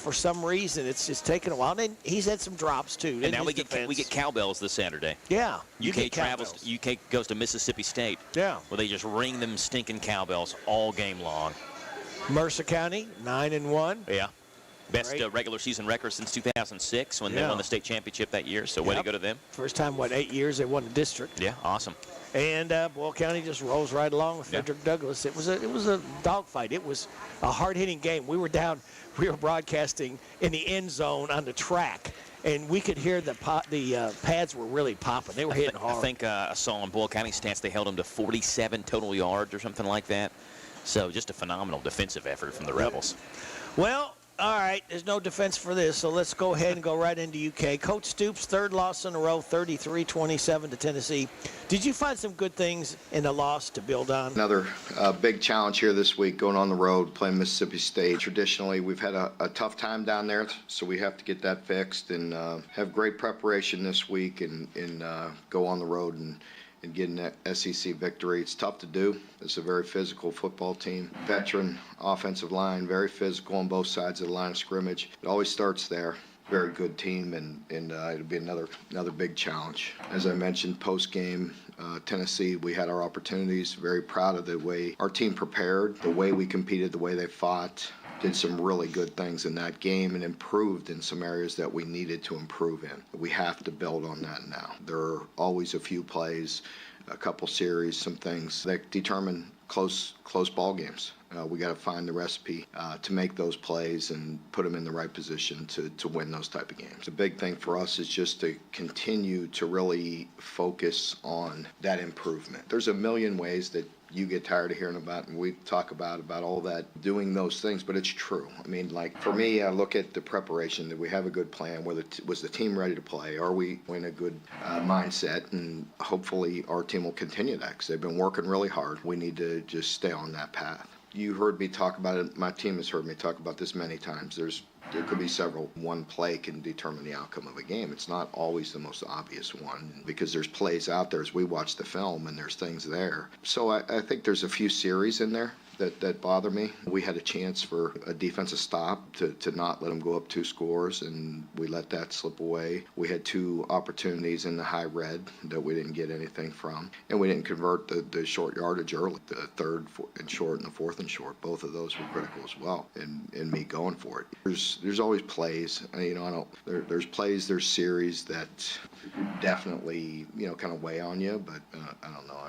for some reason, it's just taken a while. And he's had some drops, too. And now we get cowbells this Saturday. Yeah. UK goes to Mississippi State. Yeah. Where they just ring them stinking cowbells all game long. Mercer County, 9-1. Yeah. Best regular season record since 2006 when they won the state championship that year. So way to go to them. First time, 8 years they won the district. Yeah, awesome. And Boyle County just rolls right along with Frederick Douglass. It was a dogfight. It was a hard-hitting game. We were broadcasting in the end zone on the track, and we could hear the pads were really popping. They were hitting hard. I think I saw on Boyle County stats they held them to 47 total yards or something like that. So just a phenomenal defensive effort from the Rebels. Well, all right, there's no defense for this, so let's go ahead and go right into UK. Coach Stoops, third loss in a row, 33-27 to Tennessee. Did you find some good things in the loss to build on? Another big challenge here this week, going on the road, playing Mississippi State. Traditionally, we've had a tough time down there, so we have to get that fixed and have great preparation this week and go on the road and get an SEC victory. It's tough to do. It's a very physical football team. Veteran offensive line, very physical on both sides of the line of scrimmage. It always starts there. Very good team, and it'll be another big challenge. As I mentioned, post-game, Tennessee, we had our opportunities. Very proud of the way our team prepared, the way we competed, the way they fought. Did some really good things in that game and improved in some areas that we needed to improve in. We have to build on that now. There are always a few plays, a couple series, some things that determine close ball games. We got to find the recipe to make those plays and put them in the right position to win those type of games. The big thing for us is just to continue to really focus on that improvement. There's a million ways that you get tired of hearing about, and we talk about all that, doing those things, but it's true. I mean, like, for me, I look at the preparation, that we have a good plan, was the team ready to play? Are we in a good mindset? And hopefully our team will continue that, because they've been working really hard. We need to just stay on that path. You heard me talk about it. My team has heard me talk about this many times. There could be several. One play can determine the outcome of a game. It's not always the most obvious one, because there's plays out there as we watch the film, and there's things there. So I think there's a few series in there that bother me. We had a chance for a defensive stop to not let them go up 2 scores, and we let that slip away. We had 2 opportunities in the high red that we didn't get anything from, and we didn't convert the short yardage early. The 3rd and short and the 4th and short, both of those were critical as well in me going for it. There's always plays. There's plays, there's series that definitely kind of weigh on you, but I don't know.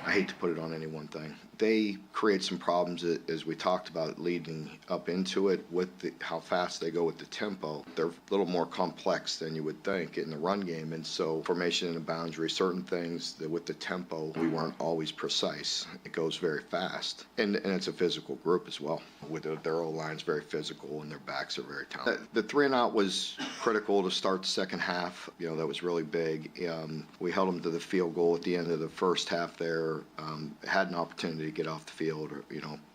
I hate to put it on any one thing. They create some problems, as we talked about, leading up into it with how fast they go with the tempo. They're a little more complex than you would think in the run game, and so formation and the boundary, certain things that with the tempo, we weren't always precise. It goes very fast, and it's a physical group as well. With their O-line's very physical, and their backs are very talented. The 3-and-out was critical to start the second half. That was really big. We held them to the field goal at the end of the first half there. Had an opportunity to get off the field, or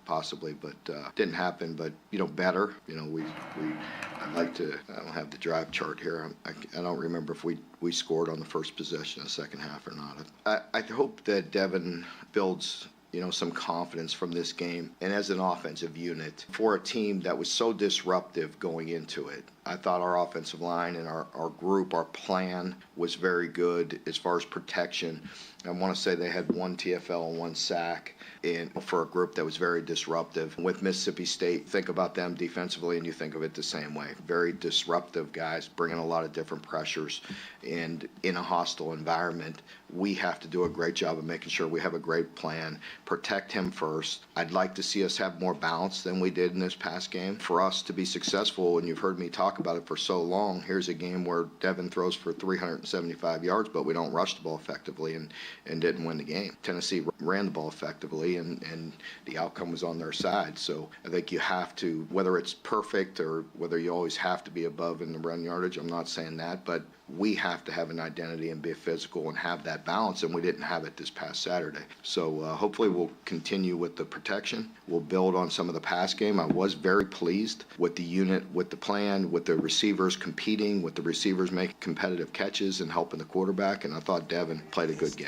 possibly, but didn't happen. But better. I'd like to. I don't have the drive chart here. I don't remember if we scored on the first possession of the second half or not. I hope that Devin builds some confidence from this game, and as an offensive unit, for a team that was so disruptive going into it. I thought our offensive line and our group, our plan was very good as far as protection. I want to say they had 1 TFL and 1 sack, and for a group that was very disruptive. With Mississippi State, think about them defensively, and you think of it the same way. Very disruptive guys, bringing a lot of different pressures, and in a hostile environment, we have to do a great job of making sure we have a great plan, protect him first. I'd like to see us have more balance than we did in this past game. For us to be successful, and you've heard me talk about it for so long, here's a game where Devin throws for 375 yards, but we don't rush the ball effectively and didn't win the game. Tennessee ran the ball effectively, and the outcome was on their side. So I think you have to, whether it's perfect or whether you always have to be above in the run yardage, I'm not saying that, but we have to have an identity and be physical and have that balance, and we didn't have it this past Saturday. So hopefully we'll continue with the protection. We'll build on some of the pass game. I was very pleased with the unit, with the plan, with with the receivers competing, with the receivers making competitive catches and helping the quarterback, and I thought Devin played a good game.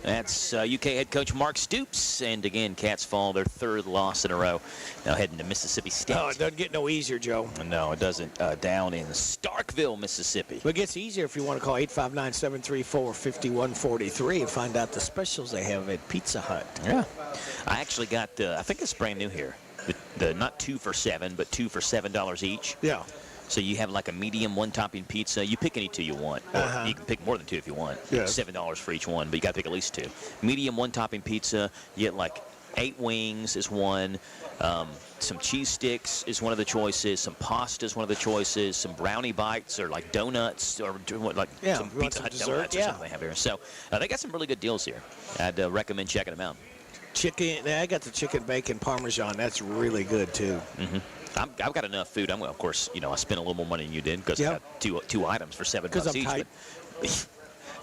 That's UK head coach Mark Stoops, and again, Cats fall their third loss in a row. Now heading to Mississippi State. Oh, it doesn't get no easier, Joe. No, it doesn't. Down in Starkville, Mississippi. But it gets easier if you want to call 859-734-5143 and find out the specials they have at Pizza Hut. Yeah. I actually got, I think it's brand new here. The not 2 for $7, but 2 for $7 each. Yeah. So you have like a medium one-topping pizza. You pick any two you want. Or you can pick more than two if you want. Yeah. $7 for each one, but you got to pick at least 2. Medium one-topping pizza, you get like 8 wings is one. Some cheese sticks is one of the choices. Some pasta is one of the choices. Some brownie bites or like donuts or like some Pizza Hut donuts or something they have here. So they got some really good deals here. I'd recommend checking them out. Chicken. I got the chicken bacon parmesan. That's really good too. Mm-hmm. I've got enough food. Of course, I spent a little more money than you did because I got two items for $7 Because I'm each. tight.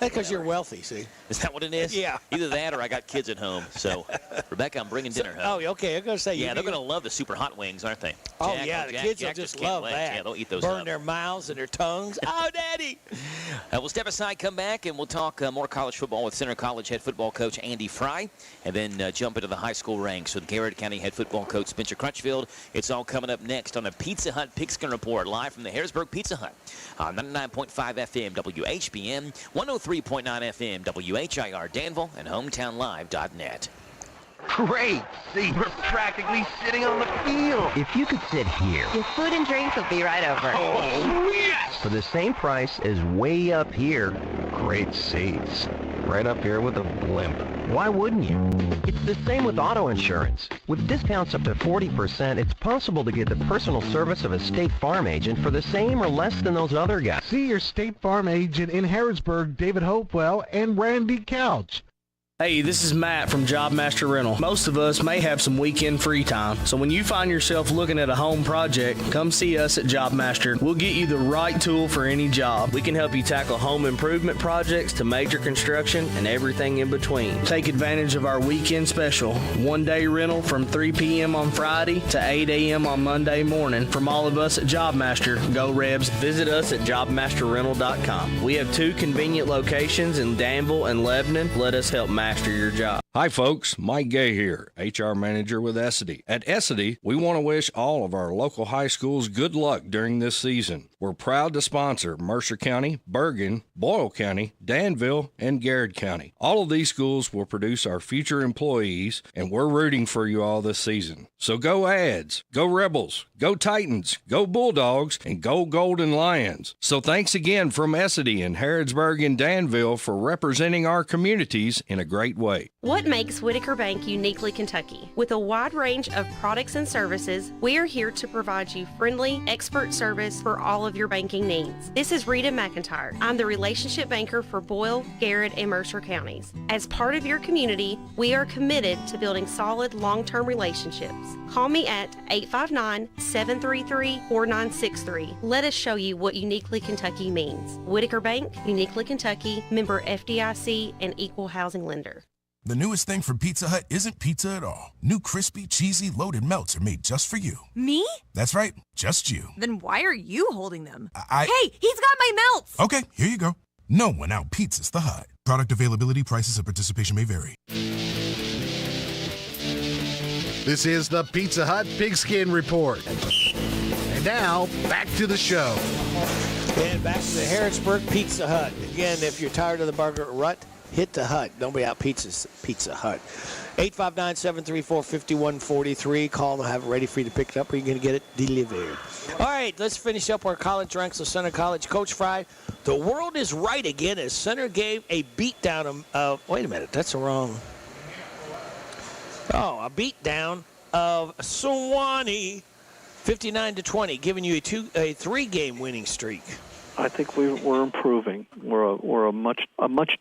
That's because you're wealthy, see? Is that what it is? Yeah. Either that or I got kids at home. So, Rebecca, I'm bringing dinner home. Oh, okay. I'm going to say. Yeah, they're going to love the super hot wings, aren't they? Oh, yeah. The kids will just love that. Yeah, they'll eat those Burn up. their mouths and their tongues. Oh, Daddy. We'll step aside, come back, and we'll talk more college football with Center College head football coach Andy Fry, and then jump into the high school ranks with Garrett County head football coach Spencer Crutchfield. It's all coming up next on the Pizza Hut Pigskin Report, live from the Harrisburg Pizza Hut on 99.5 FM WHBM, 103.9 FM WHIR Danville, and HometownLive.net. Great! See, we're practically sitting on the field. If you could sit here. Your food and drinks will be right over. Oh, yes! For the same price as way up here. Great seats. Right up here with a blimp. Why wouldn't you? It's the same with auto insurance. With discounts up to 40%, it's possible to get the personal service of a State Farm agent for the same or less than those other guys. See your State Farm agent in Harrisburg, David Hopewell, and Randy Couch. Hey, this is Matt from Job Master Rental. Most of us may have some weekend free time, so when you find yourself looking at a home project, come see us at Job Master. We'll get you the right tool for any job. We can help you tackle home improvement projects to major construction and everything in between. Take advantage of our weekend special, 1-day rental from 3 p.m. on Friday to 8 a.m. on Monday morning. From all of us at Job Master, go Rebs. Visit us at jobmasterrental.com. We have 2 convenient locations in Danville and Lebanon. Let us help master your job. Hi folks, Mike Gay here, HR Manager with Essity. At Essity, we want to wish all of our local high schools good luck during this season. We're proud to sponsor Mercer County, Bergen, Boyle County, Danville, and Garrett County. All of these schools will produce our future employees, and we're rooting for you all this season. So go Ads, go Rebels, go Titans, go Bulldogs, and go Golden Lions. So thanks again from Essity in Harrodsburg and Danville for representing our communities in a great way. What makes Whitaker Bank uniquely Kentucky? With a wide range of products and services, we are here to provide you friendly, expert service for all of your banking needs. This is Rita McIntyre. I'm the relationship banker for Boyle, Garrett, and Mercer counties. As part of your community, we are committed to building solid, long-term relationships. Call me at 859-733-4963. Let us show you what uniquely Kentucky means. Whitaker Bank, uniquely Kentucky, member FDIC, and equal housing lender. The newest thing from Pizza Hut isn't pizza at all. New crispy, cheesy, loaded melts are made just for you. Me? That's right, just you. Then why are you holding them? Hey, he's got my melts! Okay, here you go. No one out pizzas the Hut. Product availability, prices, and participation may vary. This is the Pizza Hut Pigskin Report. And now, back to the show. And back to the Harrisburg Pizza Hut. Again, if you're tired of the burger rut, hit the Hut. Don't be out Pizza Hut. 859-734-5143. Call them, have it ready for you to pick it up, or you're going to get it delivered. All right, let's finish up our college ranks of Center College. Coach Fry, the world is right again as Center gave a beatdown of wait a minute, that's wrong. Oh, a beatdown of Sewanee, 59-20, giving you a 3-game winning streak. I think we're improving. We're a much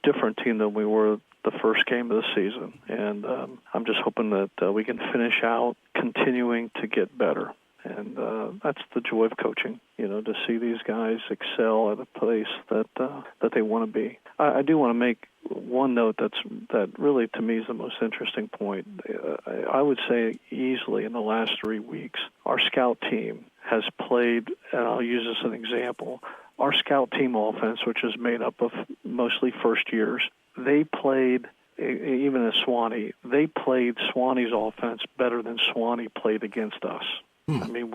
different team than we were the first game of the season, and I'm just hoping that we can finish out continuing to get better. And that's the joy of coaching, to see these guys excel at a place that they want to be. I do want to make one note that really to me is the most interesting point. I would say easily in the last 3 weeks, our scout team has played, and I'll use this as an example, our scout team offense, which is made up of mostly first years, they played, even at Swanee, they played Swanee's offense better than Swanee played against us. I mean,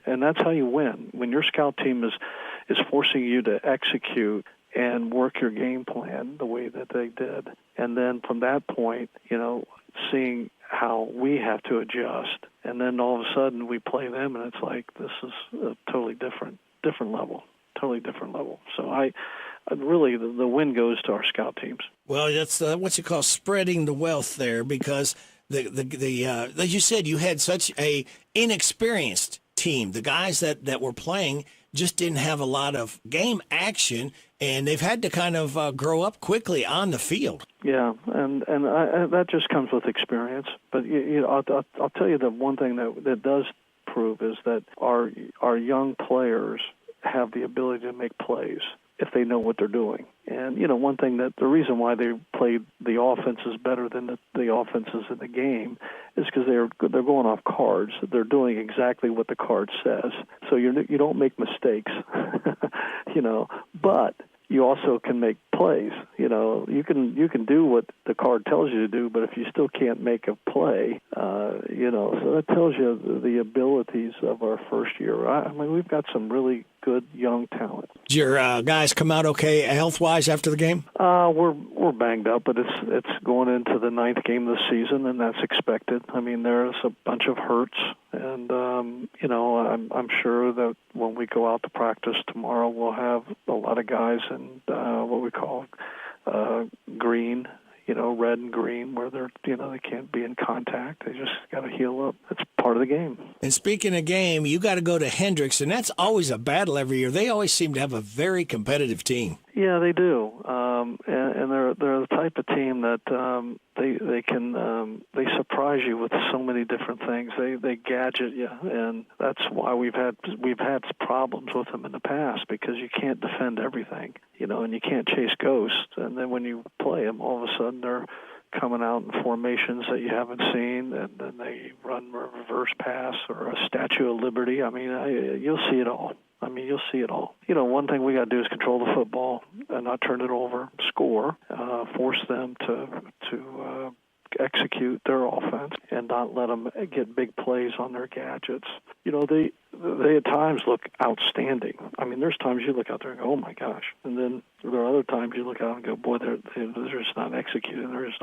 and that's how you win. When your scout team is forcing you to execute and work your game plan the way that they did. And then from that point, seeing how we have to adjust. And then all of a sudden we play them, and it's like, this is a totally different level. So I really, the win goes to our scout teams. Well, that's what you call spreading the wealth there, because as you said, you had such a inexperienced team. The guys that were playing just didn't have a lot of game action, and they've had to kind of grow up quickly on the field. Yeah, and that just comes with experience. But I'll tell you the one thing that does prove is that our young players have the ability to make plays if they know what they're doing. And, one thing that the reason why they played the offenses better than the offenses in the game is because they're going off cards. They're doing exactly what the card says. So you don't make mistakes, but you also can make plays. You can do what the card tells you to do, but if you still can't make a play, so that tells you the abilities of our first year. I mean, we've got some really good young talent. Did your guys come out okay health-wise after the game? We're banged up, but it's going into the 9th game of the season, and that's expected. I mean, there's a bunch of hurts, and I'm sure that when we go out to practice tomorrow, we'll have a lot of guys in what we call green, red and green, where they can't be in contact. They just got to heal up. It's part of the game. And speaking of game, you got to go to Hendricks, and that's always a battle every year. They always seem to have a very competitive team. Yeah, they do, and they're the type of team that they surprise you with so many different things. They gadget you, and that's why we've had problems with them in the past, because you can't defend everything, and you can't chase ghosts. And then when you play them, all of a sudden they're coming out in formations that you haven't seen, and then they run a reverse pass or a Statue of Liberty. I mean, you'll see it all. One thing we got to do is control the football and not turn it over, score, force them to execute their offense, and not let them get big plays on their gadgets. They at times look outstanding. I mean, there's times you look out there and go, oh my gosh, and then there are other times you look out and go, boy, they're just not executing. They're just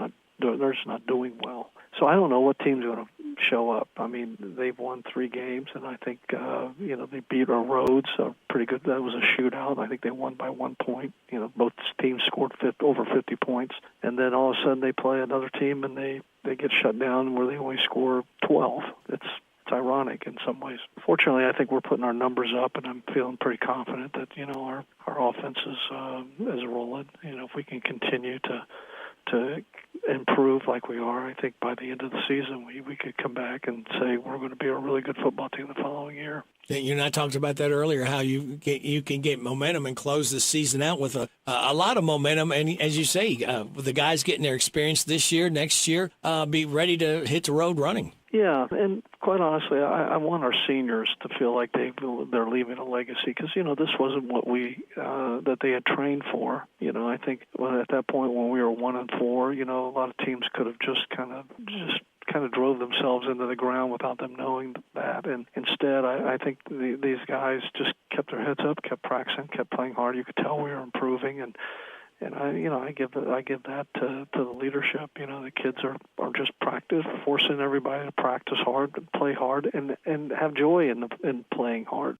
not doing well. So I don't know what team's going to show up. I mean, they've won 3 games, and I think they beat our Rhodes pretty good. That was a shootout. I think they won by 1 point. Both teams scored over 50 points, and then all of a sudden they play another team and they get shut down where they only score 12. It's ironic in some ways. Fortunately, I think we're putting our numbers up, and I'm feeling pretty confident that our offense is rolling. If we can continue to improve like we are, I think by the end of the season we could come back and say we're going to be a really good football team the following year. You and I talked about that earlier, how you can get momentum and close the season out with a lot of momentum. And as you say, with the guys getting their experience this year, next year, be ready to hit the road running. Yeah, and quite honestly, I want our seniors to feel like they're leaving a legacy, because this wasn't what that they had trained for. I think at that point when we were 1-4, a lot of teams could have just kind of drove themselves into the ground without them knowing that. And instead, I think these guys just kept their heads up, kept practicing, kept playing hard. You could tell we were improving, and I give that to the leadership. The kids are just forcing everybody to practice hard, play hard, and have joy in playing hard.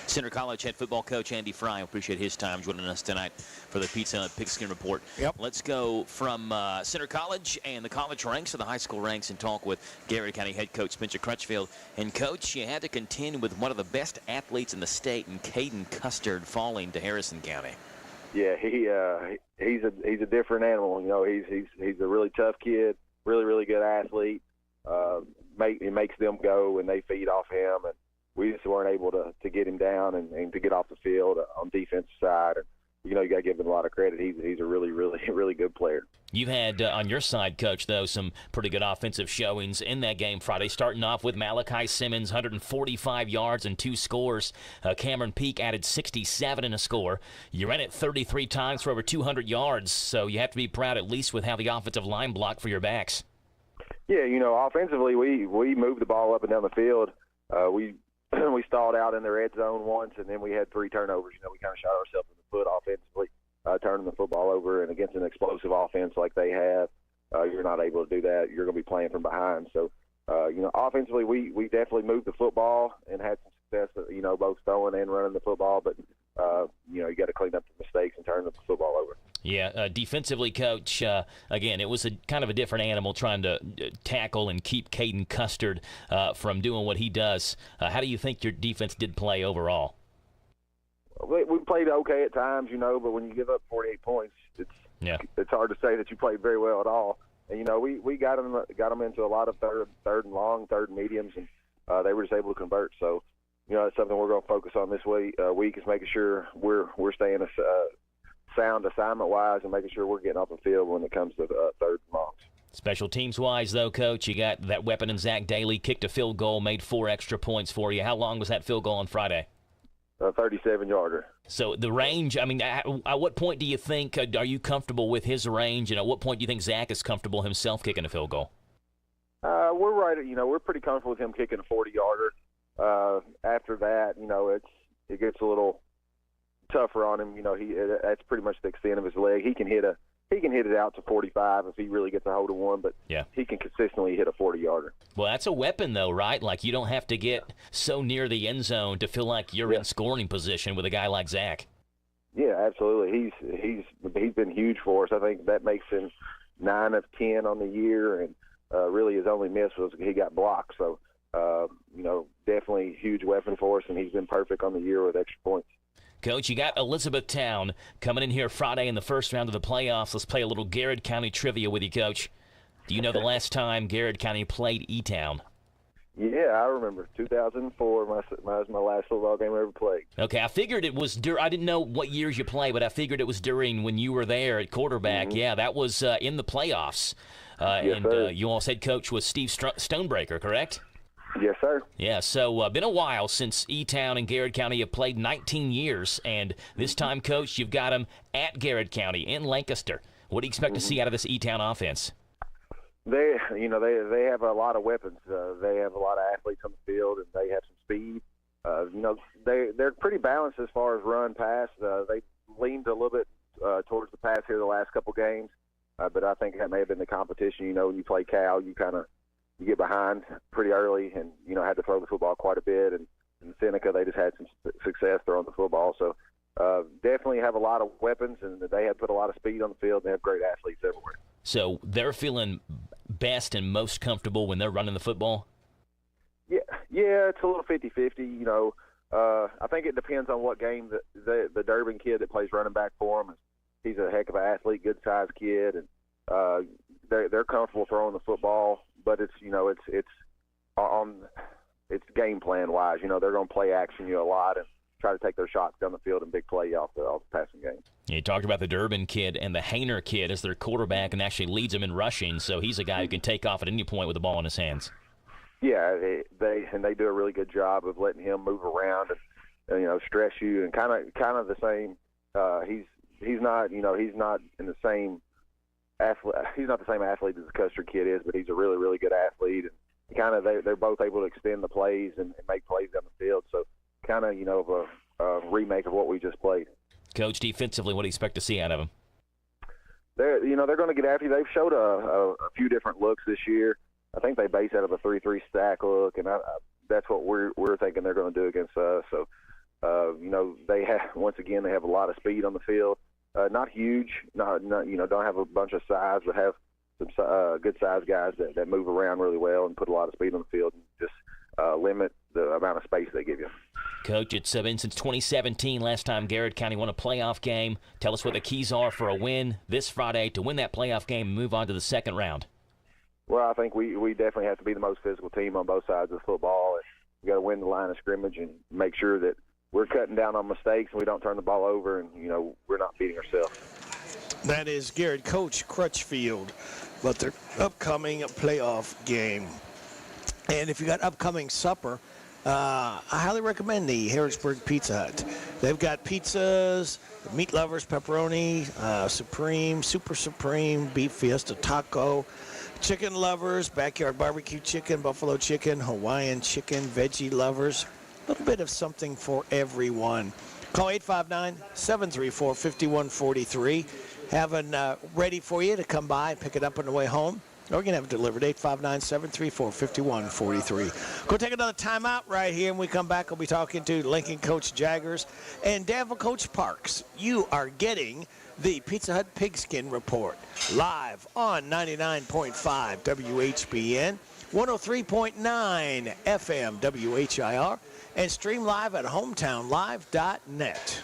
Center College head football coach Andy Fry. Appreciate his time joining us tonight for the Pizza Hut Pigskin Report. Yep. Let's go from Center College and the college ranks to the high school ranks and talk with Garrett County head coach Spencer Crutchfield. And, Coach, you had to contend with one of the best athletes in the state, and Caden Custard, falling to Harrison County. Yeah, he's a different animal. He's a really tough kid, really good athlete. He makes them go, and they feed off him. And we just weren't able to get him down and to get off the field on defensive side. you got to give him a lot of credit. He's a really, really, really good player. You had on your side, Coach, though, some pretty good offensive showings in that game Friday, starting off with Malachi Simmons, 145 yards and 2 scores. Cameron Peak added 67 in a score. You ran it 33 times for over 200 yards, so you have to be proud at least with how the offensive line blocked for your backs. Yeah, offensively, we moved the ball up and down the field. We stalled out in the red zone once, and then we had 3 turnovers. We kind of shot ourselves in the foot offensively, turning the football over. And against an explosive offense like they have, you're not able to do that. You're going to be playing from behind. So, offensively, we definitely moved the football and had some success, both throwing and running the football. But, you got to clean up the mistakes and turn the football over. Yeah, defensively, Coach, again, it was a kind of a different animal trying to tackle and keep Caden Custard from doing what he does. How do you think your defense did play overall? We played okay at times, but when you give up 48 points, it's hard to say that you played very well at all. And, we got them into a lot of third and long, third and mediums, and they were just able to convert. So, it's something we're going to focus on this week is making sure we're staying sound assignment-wise and making sure we're getting off the field when it comes to third and longs. Special teams-wise, though, Coach, you got that weapon in Zach Daly, kicked a field goal, made 4 extra points for you. How long was that field goal on Friday? 37-yarder. So the range, at what point do you think, are you comfortable with his range, and at what point do you think Zach is comfortable himself kicking a field goal? We're right at, we're pretty comfortable with him kicking a 40-yarder. After that, it gets a little tougher on him. That's pretty much the extent of his leg. He can hit it out to 45 if he really gets a hold of one, but he can consistently hit a 40-yarder. Well, that's a weapon, though, right? Like, you don't have to get so near the end zone to feel like you're in scoring position with a guy like Zach. Yeah, absolutely. He's been huge for us. I think that makes him 9 of 10 on the year, and really his only miss was he got blocked. So, definitely a huge weapon for us, and he's been perfect on the year with extra points. Coach, you got Elizabethtown coming in here Friday in the first round of the playoffs. Let's play a little Garrett County trivia with you, Coach. Do you know the last time Garrett County played E-Town? Yeah, I remember. 2004 was my last football game I ever played. Okay, I figured it was I didn't know what years you played, but I figured it was during when you were there at quarterback. Mm-hmm. Yeah, that was in the playoffs. Yes, sir. You all's head coach was Steve Stonebreaker, correct? Yes, sir. Yeah, so been a while since E-Town and Garrett County have played, 19 years, and this time, Coach, you've got them at Garrett County in Lancaster. What do you expect to see out of this E-Town offense? They have a lot of weapons. They have a lot of athletes on the field, and they have some speed. They're pretty balanced as far as run pass. They leaned a little bit towards the pass here the last couple games, but I think that may have been the competition. When you play Cal, you get behind pretty early and, had to throw the football quite a bit. And in Seneca, they just had some success throwing the football. So definitely have a lot of weapons, and they have put a lot of speed on the field, and they have great athletes everywhere. So they're feeling best and most comfortable when they're running the football? Yeah, it's a little 50-50. I think it depends on what game the Durbin kid that plays running back for them. He's a heck of an athlete, good-sized kid, and they're comfortable throwing the football. But it's game plan wise. They're going to play action a lot and try to take their shots down the field and big play off the passing game. You talked about the Durbin kid and the Hayner kid as their quarterback and actually leads them in rushing. So he's a guy who can take off at any point with the ball in his hands. Yeah, they do a really good job of letting him move around and stress you and kind of the same. He's not in the same. He's not the same athlete as the Custer kid is, but he's a really, really good athlete. And they're both able to extend the plays and make plays down the field. So kind of, of a remake of what we just played. Coach, defensively, what do you expect to see out of them? They're going to get after you. They've showed a few different looks this year. I think they base out of a 3-3 stack look, and that's what we're thinking they're going to do against us. So, they have a lot of speed on the field. Not huge, don't have a bunch of size, but have some good size guys that move around really well and put a lot of speed on the field and just limit the amount of space they give you. Coach, it's been since 2017, last time Garrett County won a playoff game. Tell us what the keys are for a win this Friday to win that playoff game and move on to the second round. Well, I think we definitely have to be the most physical team on both sides of the football. And we got to win the line of scrimmage and make sure that we're cutting down on mistakes and we don't turn the ball over, and we're not beating ourselves. That is Garrett Coach Crutchfield, but their upcoming playoff game. And if you got upcoming supper, I highly recommend the Harrisburg Pizza Hut. They've got pizzas, meat lovers, pepperoni, supreme, super supreme, beef fiesta taco, chicken lovers, backyard barbecue chicken, buffalo chicken, Hawaiian chicken, veggie lovers. A little bit of something for everyone. Call 859-734-5143. Having ready for you to come by and pick it up on the way home. Or you can have it delivered, 859-734-5143. Go take another timeout right here. When we come back, we'll be talking to Lincoln Coach Jaggers and Danville Coach Parks. You are getting the Pizza Hut Pigskin Report live on 99.5 WHBN, 103.9 FM WHIR, and stream live at hometownlive.net.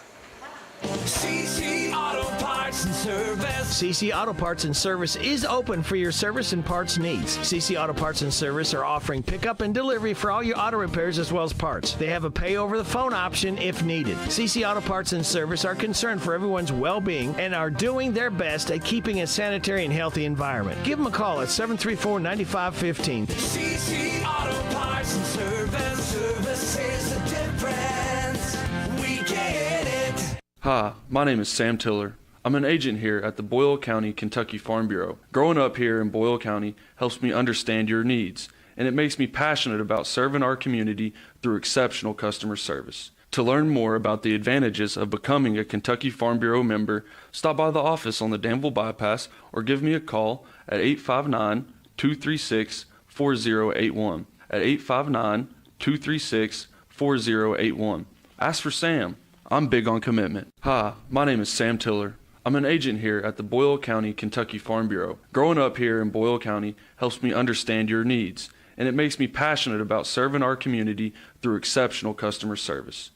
CC Auto Parts and Service. CC Auto Parts and Service is open for your service and parts needs. CC Auto Parts and Service are offering pickup and delivery for all your auto repairs as well as parts. They have a pay over the phone option if needed. CC Auto Parts and Service are concerned for everyone's well-being and are doing their best at keeping a sanitary and healthy environment. Give them a call at 734-9515. CC Auto Parts and Service. Service is the difference. We get it. Hi, my name is Sam Tiller. I'm an agent here at the Boyle County, Kentucky Farm Bureau. Growing up here in Boyle County helps me understand your needs, and it makes me passionate about serving our community through exceptional customer service. To learn more about the advantages of becoming a Kentucky Farm Bureau member, stop by the office on the Danville Bypass or give me a call at 859-236-4081. At 859-236-4081. Ask for Sam. I'm big on commitment. Hi, my name is Sam Tiller. I'm an agent here at the Boyle County, Kentucky Farm Bureau. Growing up here in Boyle County helps me understand your needs, and it makes me passionate about serving our community through exceptional customer service.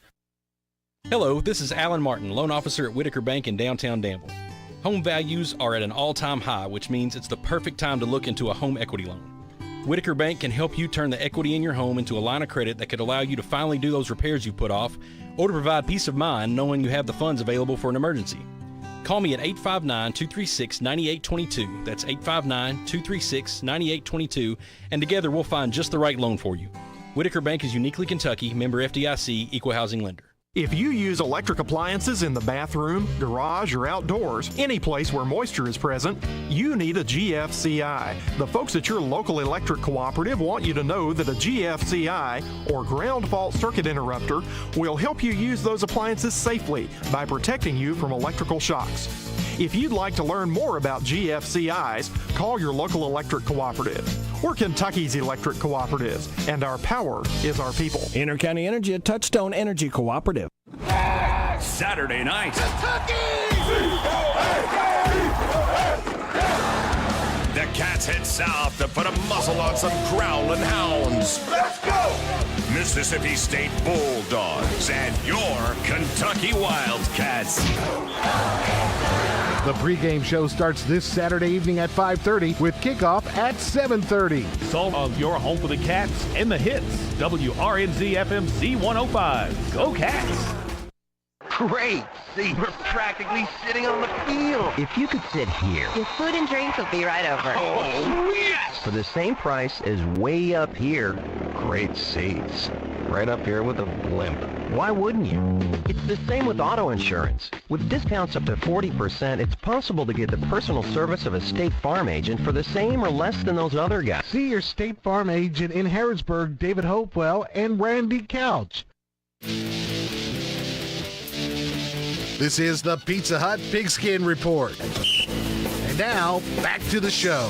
Hello, this is Alan Martin, loan officer at Whitaker Bank in downtown Danville. Home values are at an all-time high, which means it's the perfect time to look into a home equity loan. Whitaker Bank can help you turn the equity in your home into a line of credit that could allow you to finally do those repairs you've put off, or to provide peace of mind knowing you have the funds available for an emergency. Call me at 859-236-9822. That's 859-236-9822, and together we'll find just the right loan for you. Whitaker Bank is uniquely Kentucky, member FDIC, equal housing lender. If you use electric appliances in the bathroom, garage, or outdoors, any place where moisture is present, you need a GFCI. The folks at your local electric cooperative want you to know that a GFCI, or ground fault circuit interrupter, will help you use those appliances safely by protecting you from electrical shocks. If you'd like to learn more about GFCIs, call your local electric cooperative. We're Kentucky's electric cooperatives, and our power is our people. Intercounty Energy, a Touchstone Energy Cooperative. Saturday night. The Cats head south to put a muzzle on some growling hounds. Let's go! Mississippi State Bulldogs and your Kentucky Wildcats. The pregame show starts this Saturday evening at 5:30 with kickoff at 7:30. Sold of your home for the Cats and the hits. WRNZ FM Z105. Go Cats! Great. See, we're practically sitting on the field. If you could sit here. Your food and drinks will be right over. Oh, yes! For the same price as way up here. Great seats. Right up here with a blimp. Why wouldn't you? It's the same with auto insurance. With discounts up to 40%, it's possible to get the personal service of a State Farm agent for the same or less than those other guys. See your State Farm agent in Harrisburg, David Hopewell, and Randy Couch. This is the Pizza Hut Pigskin Report. And now, back to the show.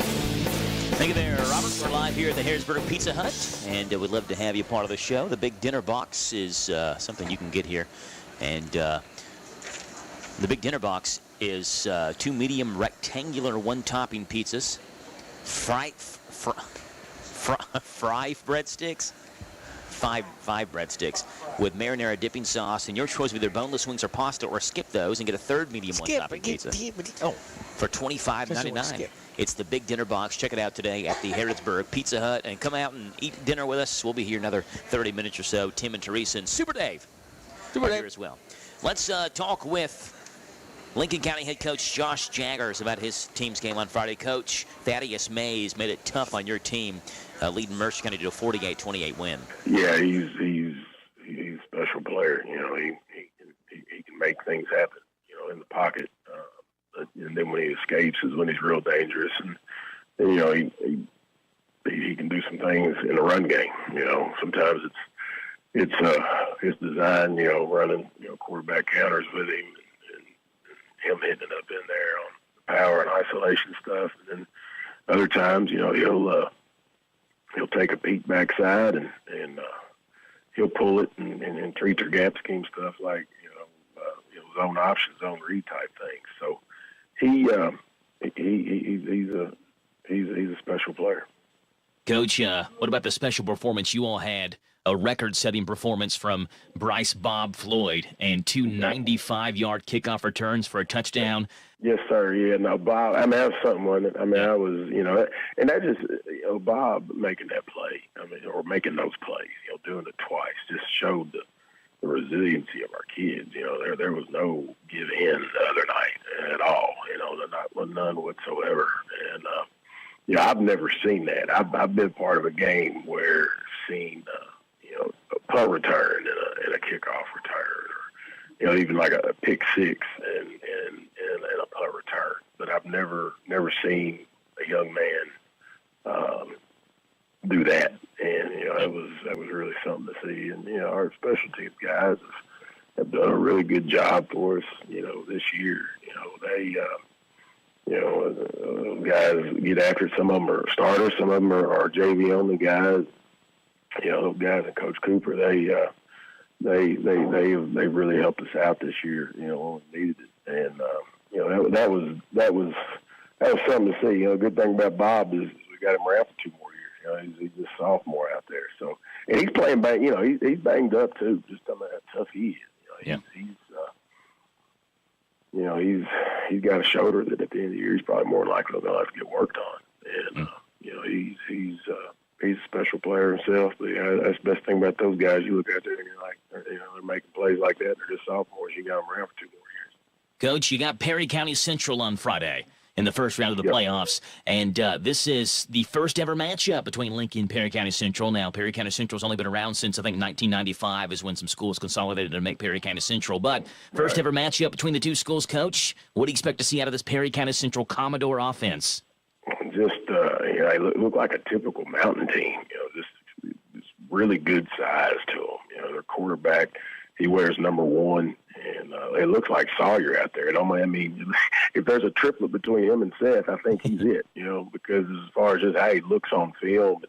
Thank you there, Robert. We're live here at the Harrisburg Pizza Hut, and we'd love to have you part of the show. The big dinner box is something you can get here. And the big dinner box is 2 medium rectangular one-topping pizzas, fry breadsticks, five breadsticks with marinara dipping sauce, and your choice of either boneless wings or pasta, or skip those and get a third medium one-topping pizza for $25.99. It's the big dinner box. Check it out today at the Harrisburg Pizza Hut, and come out and eat dinner with us. We'll be here another 30 minutes or so. Tim and Teresa and Super Dave. We're here as well. Let's talk with Lincoln County head coach Josh Jaggers about his team's game on Friday. Coach, Thaddeus Mays made it tough on your team, leading Mercer County to a 48-28 win. Yeah, he's a special player. You know, he can make things happen, you know, in the pocket. And then when he escapes is when he's real dangerous. And you know, he can do some things in the run game. You know, sometimes it's designed, you know, running, you know, quarterback counters with him and him hitting it up in there on the power and isolation stuff. And then other times, you know, he'll take a peek backside and he'll pull it and treat their gap scheme stuff like, you know, zone option, zone read type things. So he's a special player. Coach, what about the special performance you all had? A record-setting performance from Bryce Bob Floyd and 2 95-yard kickoff returns for a touchdown. Yes, sir. Yeah, no, Bob. I mean, that was something, wasn't it? I mean, I was, you know, and that just, you know, Bob making that play, I mean, or making those plays, you know, doing it twice, just showed the resiliency of our kids. You know, there was no give in the other night at all. You know, none whatsoever. And you know, I've never seen that. I've been part of a game where seen. You know, a punt return and a kickoff return, or you know, even like a pick six and a punt return. But I've never seen a young man do that, and you know, that was really something to see. And you know, our special teams guys have done a really good job for us. You know, this year, you know, they. You know, those guys get after it. Some of them are starters. Some of them are JV only guys. You know, those guys and Coach Cooper, they really helped us out this year. You know, when we needed it, and you know, that was something to see. You know, the good thing about Bob is we got him around for 2 more years. You know, he's a sophomore out there, so and he's playing bang. You know, he's banged up too. Just talking about how tough he is. You know, you know, he's got a shoulder that at the end of the year he's probably more likely going to have to get worked on. And you know, he's a special player himself. But yeah, that's the best thing about those guys. You look out there and you're like, you know, they're making plays like that. They're just sophomores. You got them around for 2 more years. Coach, you got Perry County Central on Friday in the first round of the playoffs. And this is the first ever matchup between Lincoln and Perry County Central. Now, Perry County Central's only been around since, I think, 1995 is when some schools consolidated to make Perry County Central. But first ever matchup between the two schools, Coach. What do you expect to see out of this Perry County Central Commodore offense? Just, you know, they look like a typical mountain team. You know, just really good size to them. You know, their quarterback, he wears number 1. And it looks like Sawyer out there. I mean, if there's a triplet between him and Seth, I think he's it, you know, because as far as just how he looks on film,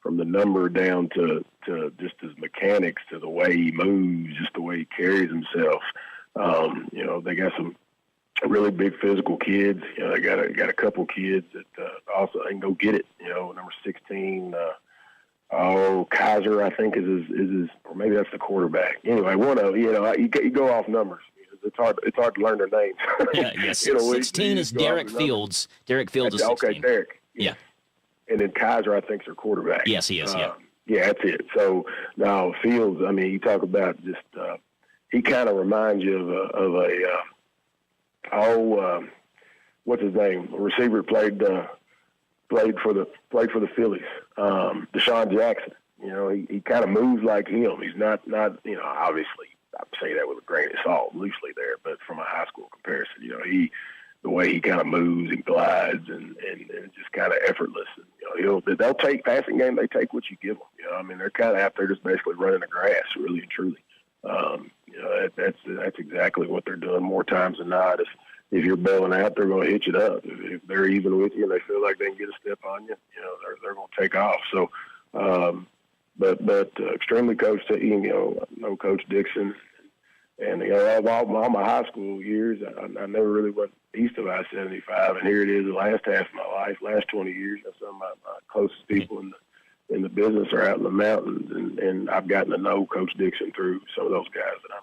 from the number down to just his mechanics, to the way he moves, just the way he carries himself, you know, they got some really big physical kids. You know, they got a couple kids that also they can go get it. You know, number 16, Kaiser, I think is his, or maybe that's the quarterback. Anyway, one of, you know, you go off numbers. It's hard to learn their names. Yeah, yes. You know, 16 is Derek Fields. Derek Fields is 16. Okay, Derek. Yeah. And then Kaiser, I think, is their quarterback. Yes, he is. Yeah. Yeah, that's it. So now Fields, I mean, you talk about just he kind of reminds you of a what's his name? A receiver played for the Phillies. Deshaun Jackson. You know, he kind of moves like him. He's not, you know, obviously I say that with a grain of salt, loosely there, but from a high school comparison, you know, the way he kind of moves and glides and just kind of effortless. And, you know, they'll take passing game. They take what you give them. You know, I mean, they're kind of out there just basically running the grass, really and truly. You know, that's exactly what they're doing more times than not. If you're bailing out, they're going to hit you up. If they're even with you and they feel like they can get a step on you, you know, they're going to take off. So, but extremely coached. You know Coach Dixon, and you know, all my high school years, I never really went east of I-75, and here it is, the last half of my life, last 20 years. Some of my closest people in the business are out in the mountains, and I've gotten to know Coach Dixon through some of those guys that I'm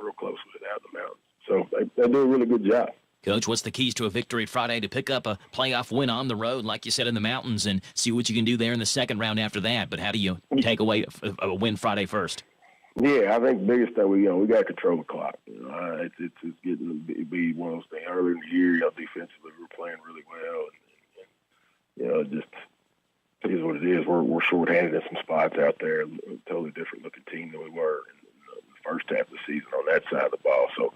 real close with out in the mountains. So they do a really good job. Coach, what's the keys to a victory Friday to pick up a playoff win on the road, like you said, in the mountains, and see what you can do there in the second round after that? But how do you take away a win Friday first? Yeah, I think the biggest thing we got to control the clock. It's getting to be one of those things. Earlier in the year, defensively we're playing really well, and it just is what it is. We're shorthanded in some spots out there. A totally different looking team than we were in the first half of the season on that side of the ball. So,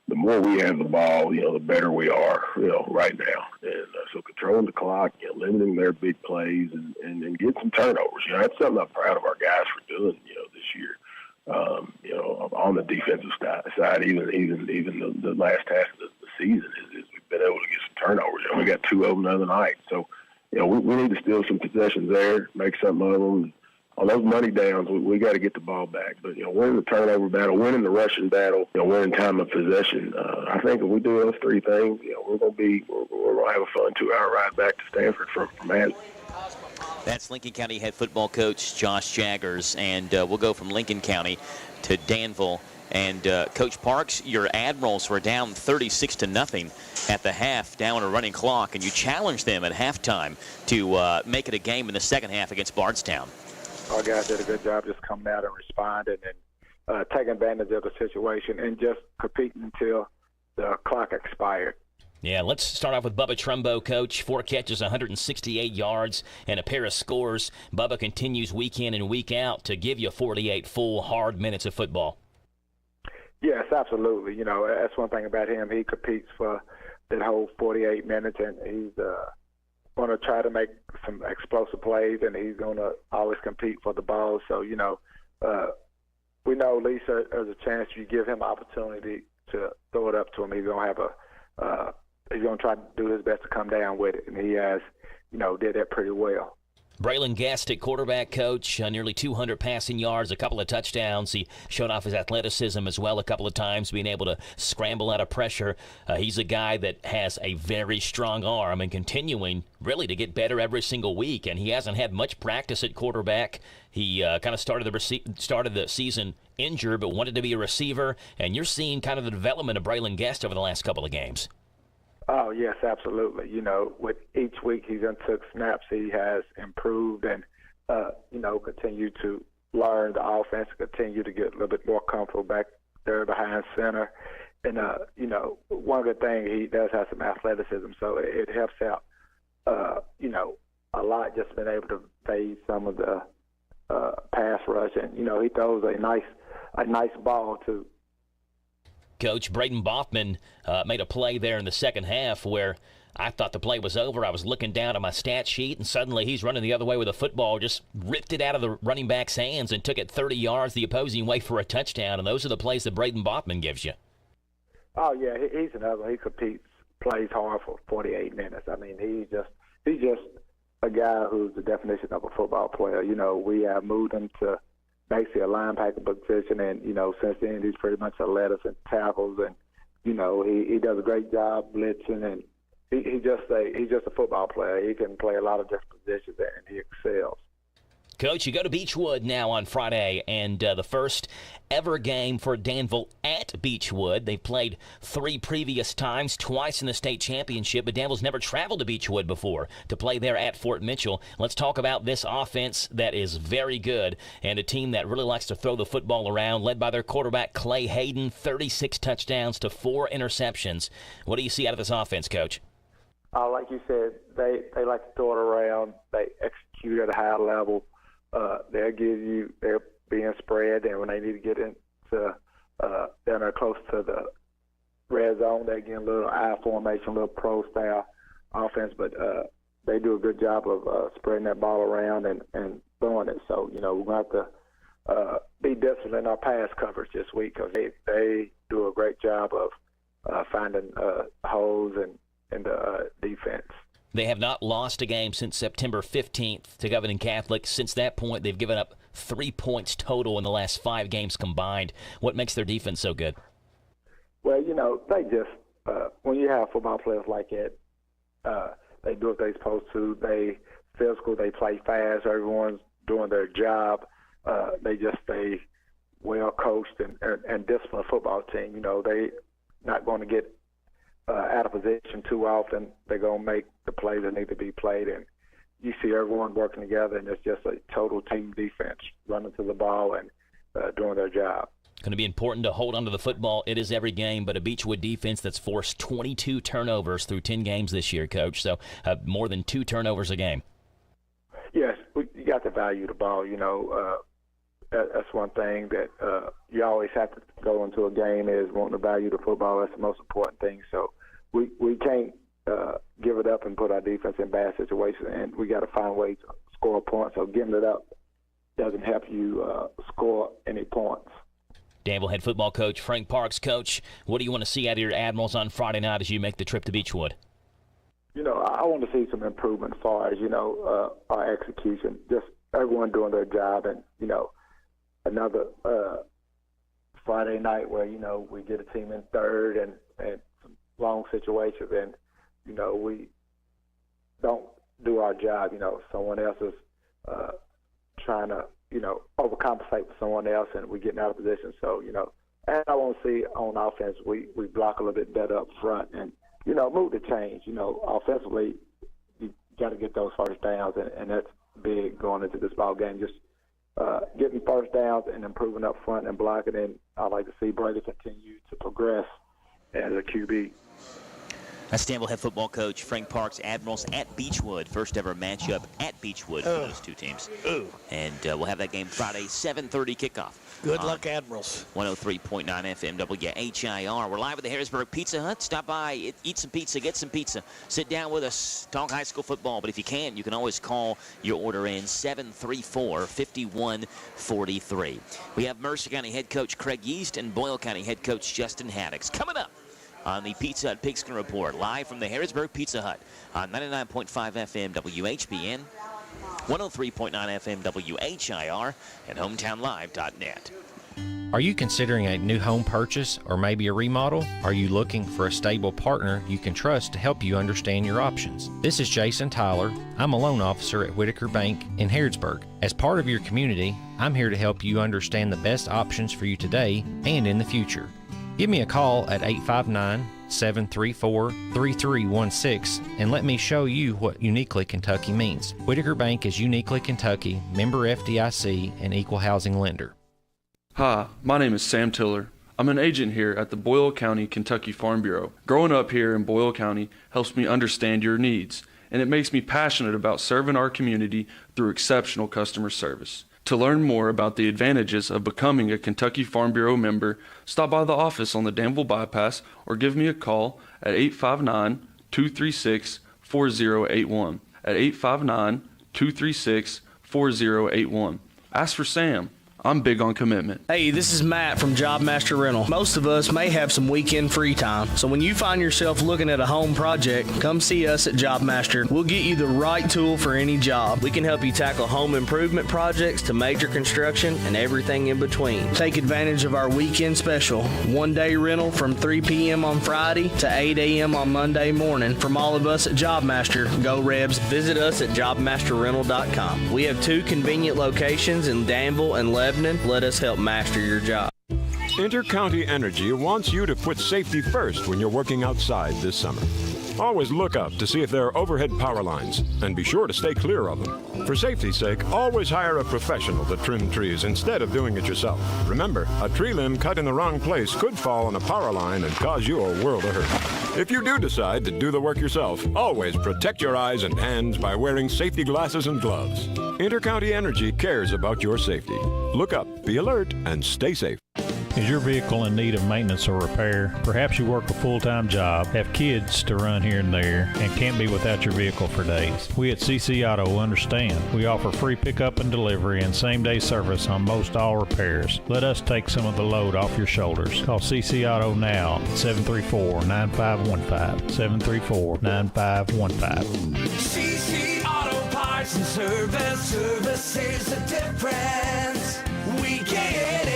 the more we have the ball, the better we are, right now. And so controlling the clock, limiting their big plays, and get some turnovers. That's something I'm proud of our guys for doing, this year. On the defensive side, even the last half of the season is we've been able to get some turnovers. We got 2 of them the other night. So, we need to steal some possessions there, make something of them. On those money downs, we got to get the ball back. But, winning the turnover battle, winning the rushing battle, winning time of possession, I think if we do those 3 things, we're going to have a fun 2-hour ride back to Stanford from Hadley. That's Lincoln County head football coach Josh Jaggers, and we'll go from Lincoln County to Danville. And Coach Parks, your Admirals were down 36-0 at the half, down a running clock, and you challenged them at halftime to make it a game in the second half against Bardstown. Our guys did a good job just coming out and responding and taking advantage of the situation and just competing until the clock expired. Yeah, let's start off with Bubba Trumbo, Coach. 4 catches, 168 yards, and a pair of scores. Bubba continues week in and week out to give you 48 full, hard minutes of football. Yes, absolutely. That's one thing about him. He competes for that whole 48 minutes, and he's going to try to make some explosive plays, and he's going to always compete for the ball. So, we know Lisa, there's a chance you give him opportunity to throw it up to him. He's going to have he's going to try to do his best to come down with it, and he has, did that pretty well. Braylon Guest at quarterback, Coach, nearly 200 passing yards, a couple of touchdowns. He showed off his athleticism as well a couple of times, being able to scramble out of pressure. He's a guy that has a very strong arm and continuing really to get better every single week, and he hasn't had much practice at quarterback. He kind of started the season injured but wanted to be a receiver, and you're seeing kind of the development of Braylon Guest over the last couple of games. Oh, yes, absolutely. With each week he's took snaps, he has improved and, continued to learn the offense, continue to get a little bit more comfortable back there behind center. And, one good thing, he does have some athleticism, so it helps out, a lot, just being able to fade some of the pass rush. And, he throws a nice ball, too. Coach, Braden Boffman made a play there in the second half where I thought the play was over. I was looking down at my stat sheet, and suddenly he's running the other way with a football, just ripped it out of the running back's hands and took it 30 yards the opposing way for a touchdown. And those are the plays that Braden Boffman gives you. Oh, yeah, he's another. He competes, plays hard for 48 minutes. I mean, he's just a guy who's the definition of a football player. We have moved him to basically a linebacker position, and since then he's pretty much led us in tackles, and he does a great job blitzing, and he's just a football player. He can play a lot of different positions, and he excels. Coach, you go to Beechwood now on Friday, and the first ever game for Danville at Beechwood. They've played 3 previous times, twice in the state championship, but Danville's never traveled to Beechwood before to play there at Fort Mitchell. Let's talk about this offense that is very good and a team that really likes to throw the football around, led by their quarterback, Clay Hayden, 36 touchdowns to 4 interceptions. What do you see out of this offense, Coach? Like you said, they like to throw it around. They execute at a high level. They're being spread, and when they need to get into they're close to the red zone, they get a little I formation, a little pro style offense, but they do a good job of spreading that ball around and throwing it. So we're going to have to be disciplined in our pass coverage this week, because they do a great job of finding holes in the defense. They have not lost a game since September 15th to Governing Catholic. Since that point, they've given up 3 points total in the last 5 games combined. What makes their defense so good? Well, they just when you have football players like that, they do what they're supposed to. They physical, they play fast. Everyone's doing their job. They just stay well coached and disciplined football team. They not going to get out of position too often. They're going to make the plays that need to be played, and you see everyone working together, and it's just a total team defense, running to the ball and doing their job. Going to be important to hold onto the football. It is every game, but a Beechwood defense that's forced 22 turnovers through 10 games this year, Coach. So more than 2 turnovers a game. Yes, you got to value the ball. That's one thing that you always have to go into a game is wanting to value the football. That's the most important thing. So we can't give it up and put our defense in bad situations, and we got to find ways to score points. So giving it up doesn't help you score any points. Danville head football coach Frank Parks. Coach, what do you want to see out of your Admirals on Friday night as you make the trip to Beechwood? I want to see some improvement as far as, our execution, just everyone doing their job. And, another Friday night where, we get a team in third and some long situations and, we don't do our job. Someone else is trying to, overcompensate for someone else and we're getting out of position. So, and I want to see on offense, we block a little bit better up front and, move the change. Offensively, you got to get those first downs, and that's big going into this ball game. Just getting first downs and improving up front and blocking. And I'd like to see Brady continue to progress as a QB. That's Danville head football coach Frank Parks. Admirals at Beechwood. First ever matchup at Beechwood for those two teams. And we'll have that game Friday, 7:30 kickoff. Good luck, Admirals. 103.9 FM WHIR. We're live at the Harrisburg Pizza Hut. Stop by, eat some pizza, get some pizza. Sit down with us, talk high school football. But if you can always call your order in 734-5143. We have Mercer County head coach Craig Yeast and Boyle County head coach Justin Haddix coming up on the Pizza Hut Pigskin Report, live from the Harrisburg Pizza Hut on 99.5 FM WHBN, 103.9 FM WHIR, and HometownLive.net. Are you considering a new home purchase or maybe a remodel? Are you looking for a stable partner you can trust to help you understand your options? This is Jason Tyler. I'm a loan officer at Whitaker Bank in Harrodsburg. As part of your community, I'm here to help you understand the best options for you today and in the future. Give me a call at 859-734-3316 and let me show you what Uniquely Kentucky means. Whitaker Bank is Uniquely Kentucky, member FDIC, and equal housing lender. Hi, my name is Sam Tiller. I'm an agent here at the Boyle County, Kentucky Farm Bureau. Growing up here in Boyle County helps me understand your needs, and it makes me passionate about serving our community through exceptional customer service. To learn more about the advantages of becoming a Kentucky Farm Bureau member, stop by the office on the Danville Bypass or give me a call at 859-236-4081. At 859-236-4081. Ask for Sam. I'm big on commitment. Hey, this is Matt from Job Master Rental. Most of us may have some weekend free time, so when you find yourself looking at a home project, come see us at Job Master. We'll get you the right tool for any job. We can help you tackle home improvement projects to major construction and everything in between. Take advantage of our weekend special. 1-day rental from 3 p.m. on Friday to 8 a.m. on Monday morning. From all of us at Job Master, go Rebs. Visit us at jobmasterrental.com. We have 2 convenient locations in Danville and Lebanon. Let us help master your job. Intercounty Energy wants you to put safety first when you're working outside this summer. Always look up to see if there are overhead power lines, and be sure to stay clear of them. For safety's sake, always hire a professional to trim trees instead of doing it yourself. Remember, a tree limb cut in the wrong place could fall on a power line and cause you a world of hurt. If you do decide to do the work yourself, always protect your eyes and hands by wearing safety glasses and gloves. Intercounty Energy cares about your safety. Look up, be alert, and stay safe. Is your vehicle in need of maintenance or repair? Perhaps you work a full-time job, have kids to run here and there, and can't be without your vehicle for days. We at CC Auto understand. We offer free pickup and delivery and same-day service on most all repairs. Let us take some of the load off your shoulders. Call CC Auto now at 734-9515. 734-9515. CC Auto Parts and Service. Service is the difference. We get it.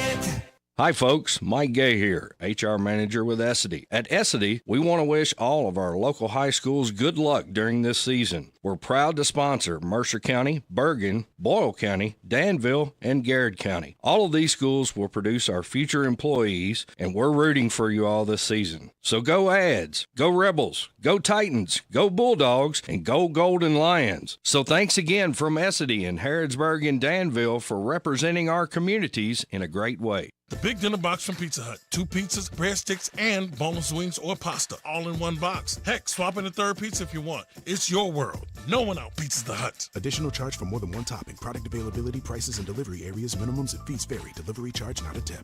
Hi folks, Mike Gay here, HR Manager with Essity. At Essity, we want to wish all of our local high schools good luck during this season. We're proud to sponsor Mercer County, Bergen, Boyle County, Danville, and Garrett County. All of these schools will produce our future employees, and we're rooting for you all this season. So go Ads, go Rebels, go Titans, go Bulldogs, and go Golden Lions. So thanks again from Essity in Harrodsburg and Danville for representing our communities in a great way. The Big Dinner Box from Pizza Hut. 2 pizzas, breadsticks, and boneless wings or pasta, all in one box. Heck, swap in a third pizza if you want. It's your world. No one out-pizzas the Hut. Additional charge for more than one topping. Product availability, prices, and delivery areas, minimums, and fees vary. Delivery charge not a tip.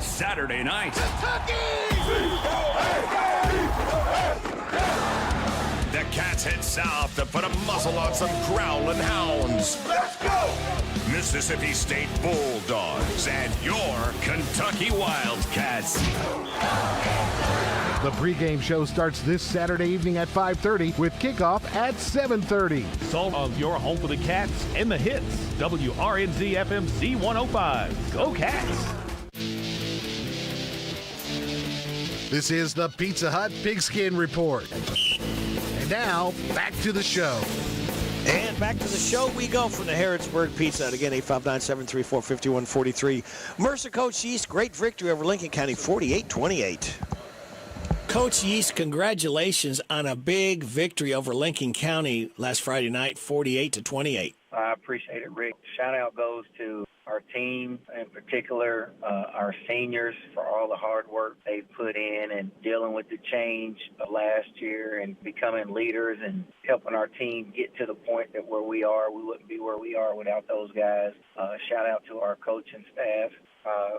Saturday night. The Cats head south to put a muzzle on some growling hounds. Let's go! Mississippi State Bulldogs and your Kentucky Wildcats. The pregame show starts this Saturday evening at 5:30 with kickoff at 7:30. Salt of your home for the Cats and the hits. WRNZ FM Z105. Go Cats! This is the Pizza Hut Pigskin Report. And now, back to the show. And back to the show we go from the Harrodsburg Pizza Hut. Again, 859-734-5143. Mercer Coach East, great victory over Lincoln County, 48-28. Coach Yeast, congratulations on a big victory over Lincoln County last Friday night, 48-28. I appreciate it, Rick. Shout out goes to our team, in particular, our seniors, for all the hard work they've put in and dealing with the change of last year and becoming leaders and helping our team get to the point that where we are. We wouldn't be where we are without those guys. Shout out to our coaching staff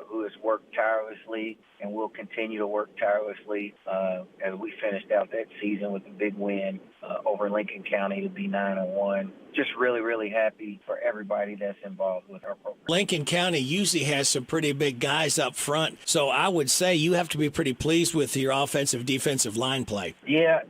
who has worked tirelessly and will continue to work tirelessly as we finished out that season with a big win over Lincoln County to be 9-1. Just really, really happy for everybody that's involved with our program. Lincoln County usually has some pretty big guys up front, so I would say you have to be pretty pleased with your offensive-defensive line play. Yeah,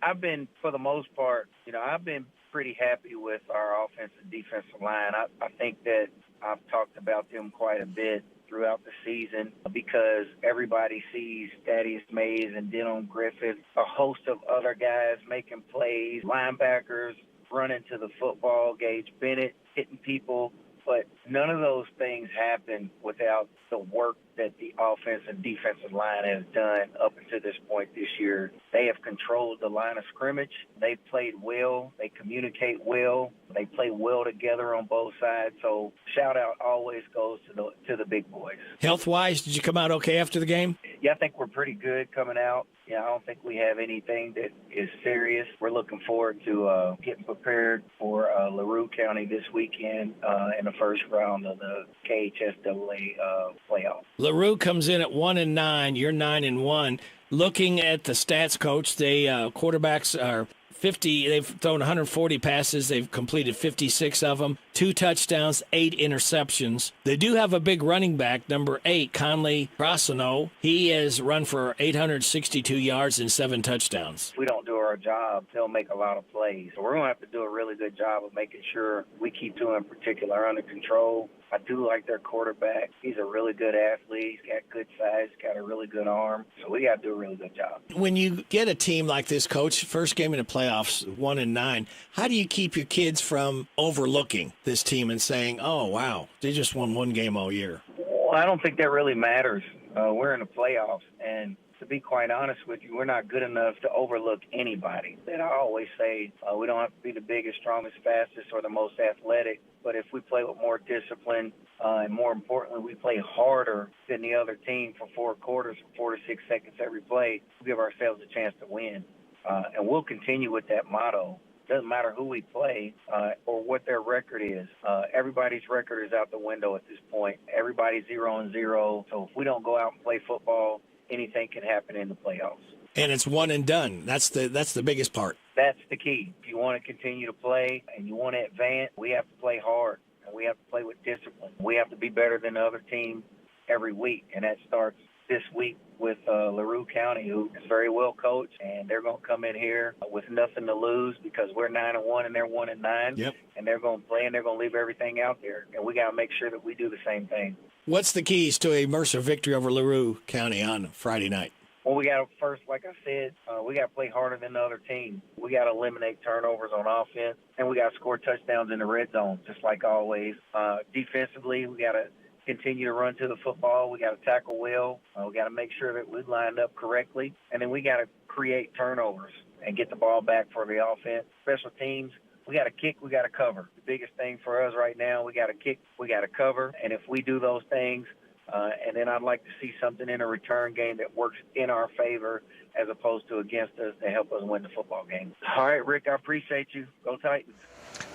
I've been, for the most part, I've been pretty happy with our offensive defensive line. I think that I've talked about them quite a bit throughout the season because everybody sees Thaddeus Mays and Denham Griffith, a host of other guys making plays, linebackers running to the football, Gage Bennett hitting people, but none of those things happen without the work that the offense and defensive line has done up until this point this year. They have controlled the line of scrimmage. They've played well. They communicate well. They play well together on both sides. So shout out always goes to the big boys. Health-wise, did you come out okay after the game? Yeah, I think we're pretty good coming out. Yeah, I don't think we have anything that is serious. We're looking forward to getting prepared for LaRue County this weekend in the first round of the KHSAA playoff. LaRue comes in at 1-9. You're 9-1. Looking at the stats, Coach, they quarterbacks are 50. They've thrown 140 passes. They've completed 56 of them. 2 touchdowns, 8 interceptions. They do have a big running back, number 8, Conley Rossino. He has run for 862 yards and 7 touchdowns. If we don't do our job, they'll make a lot of plays. So we're going to have to do a really good job of making sure we keep 2 in particular under control. I do like their quarterback. He's a really good athlete. He's got good size, got a really good arm. So we got to do a really good job. When you get a team like this, Coach, first game in the playoffs, 1-9, how do you keep your kids from overlooking this team and saying, oh, wow, they just won 1 game all year? Well, I don't think that really matters. We're in the playoffs, and to be quite honest with you, we're not good enough to overlook anybody. And I always say we don't have to be the biggest, strongest, fastest, or the most athletic, but if we play with more discipline, and more importantly, we play harder than the other team for 4 quarters, for 4 to 6 seconds every play, we'll give ourselves a chance to win. And we'll continue with that motto. Doesn't matter who we play or what their record is. Everybody's record is out the window at this point. Everybody's 0-0. So if we don't go out and play football, anything can happen in the playoffs. And it's one and done. That's the biggest part. That's the key. If you want to continue to play and you want to advance, we have to play hard and we have to play with discipline. We have to be better than the other team every week, and that starts this week with LaRue County, who is very well coached, and they're going to come in here with nothing to lose because we're 9-1 and they're 1-9. Yep. And they're going to play and they're going to leave everything out there, and we got to make sure that we do the same thing. What's the keys to a Mercer victory over LaRue County on Friday night? Well, we got to first, like I said, we got to play harder than the other team. We got to eliminate turnovers on offense, and we got to score touchdowns in the red zone, just like always. Defensively, we got to continue to run to the football. We got to tackle well. We got to make sure that we lined up correctly, and then we got to create turnovers and get the ball back for the offense. Special teams, we got to kick, we got to cover. The biggest thing for us right now, we got to kick, we got to cover, and if we do those things, and then I'd like to see something in a return game that works in our favor as opposed to against us to help us win the football game. All right, Rick, I appreciate you. Go Titans.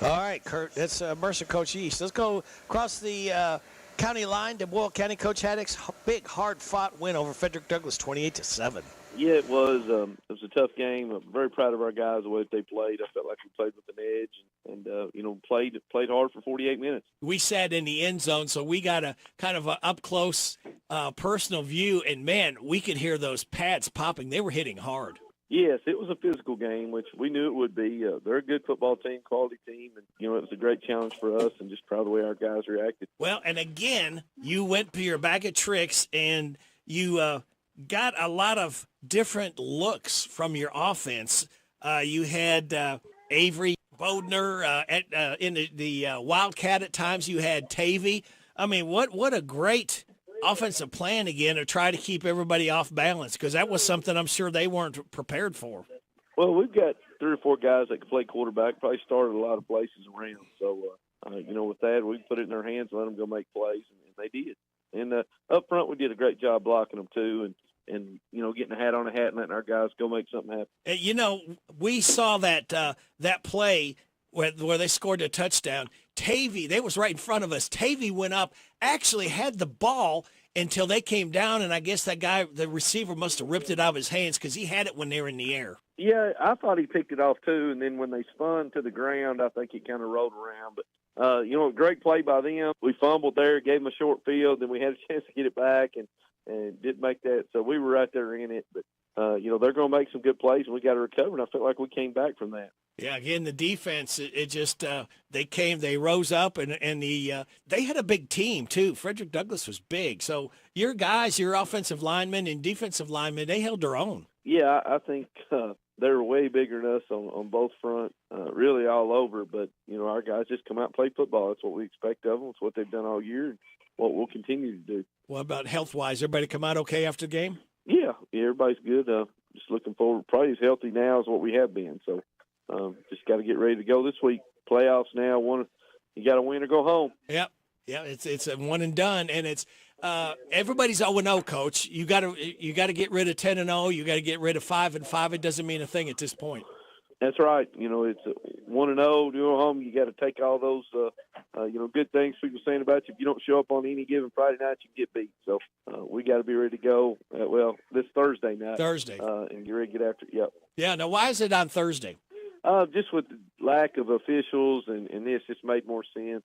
All right, Kurt, that's Mercer Coach East. Let's go across the county line to Boyle County. Coach Haddock's big, hard-fought win over Frederick Douglass, 28-7. Yeah, it was. It was a tough game. I'm very proud of our guys, the way that they played. I felt like we played with an edge and played hard for 48 minutes. We sat in the end zone, so we got a kind of an up-close personal view, and, man, we could hear those pads popping. They were hitting hard. Yes, it was a physical game, which we knew it would be. They're a good football team, quality team, and, it was a great challenge for us, and just proud of the way our guys reacted. Well, and again, you went to your bag of tricks, and you got a lot of different looks from your offense. You had Avery Bodner in the Wildcat at times. You had Tavy. I mean, what a great offensive plan again to try to keep everybody off balance, because that was something I'm sure they weren't prepared for. Well, we've got 3 or 4 guys that can play quarterback, probably started a lot of places around. So, with that, we put it in their hands and let them go make plays, and they did. And up front, we did a great job blocking them too, and getting a hat on a hat and letting our guys go make something happen. We saw that play where they scored a touchdown. Tavy, they was right in front of us. Tavy went up, actually had the ball until they came down, and I guess that guy, the receiver, must have ripped it out of his hands because he had it when they were in the air. Yeah, I thought he picked it off too, and then when they spun to the ground, I think he kind of rolled around. But, great play by them. We fumbled there, gave them a short field, then we had a chance to get it back and didn't make that. So we were right there in it. But, they're going to make some good plays, and we got to recover, and I felt like we came back from that. Yeah, again, the defense, it just they rose up, and they had a big team, too. Frederick Douglass was big. So your guys, your offensive linemen and defensive linemen, they held their own. Yeah, I think they were way bigger than us on both fronts, really all over. But, our guys just come out and play football. That's what we expect of them. It's what they've done all year and what we'll continue to do. What about health-wise? Everybody come out okay after the game? Yeah, everybody's good. Just looking forward. Probably as healthy now as what we have been. So just got to get ready to go this week. Playoffs now. You got to win or go home. Yep. Yeah, it's a one and done, and it's everybody's 0-0, Coach. You got to get rid of 10-0. You got to get rid of 5-5. It doesn't mean a thing at this point. That's right. It's 1-0. Go home. You got to take all those good things people saying about you. If you don't show up on any given Friday night, you get beat. So we got to be ready to go. This Thursday night. And get ready to get after it. Yep. Yeah. Now, why is it on Thursday? Just with the lack of officials and this just made more sense,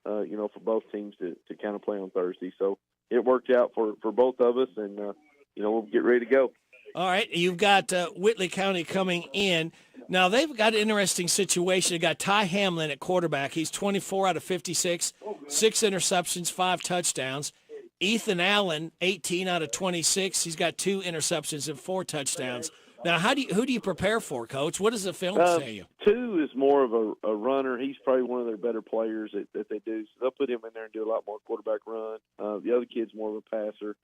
for both teams to kind of play on Thursday. So it worked out for both of us, and, we'll get ready to go. All right. You've got Whitley County coming in. Now, they've got an interesting situation. They've got Ty Hamlin at quarterback. He's 24 out of 56, 6 interceptions, 5 touchdowns. Ethan Allen, 18 out of 26. He's got 2 interceptions and 4 touchdowns. Now, who do you prepare for, Coach? What does the film say you? 2 is more of a runner. He's probably one of their better players that they do. So they'll put him in there and do a lot more quarterback run. The other kid's more of a passer.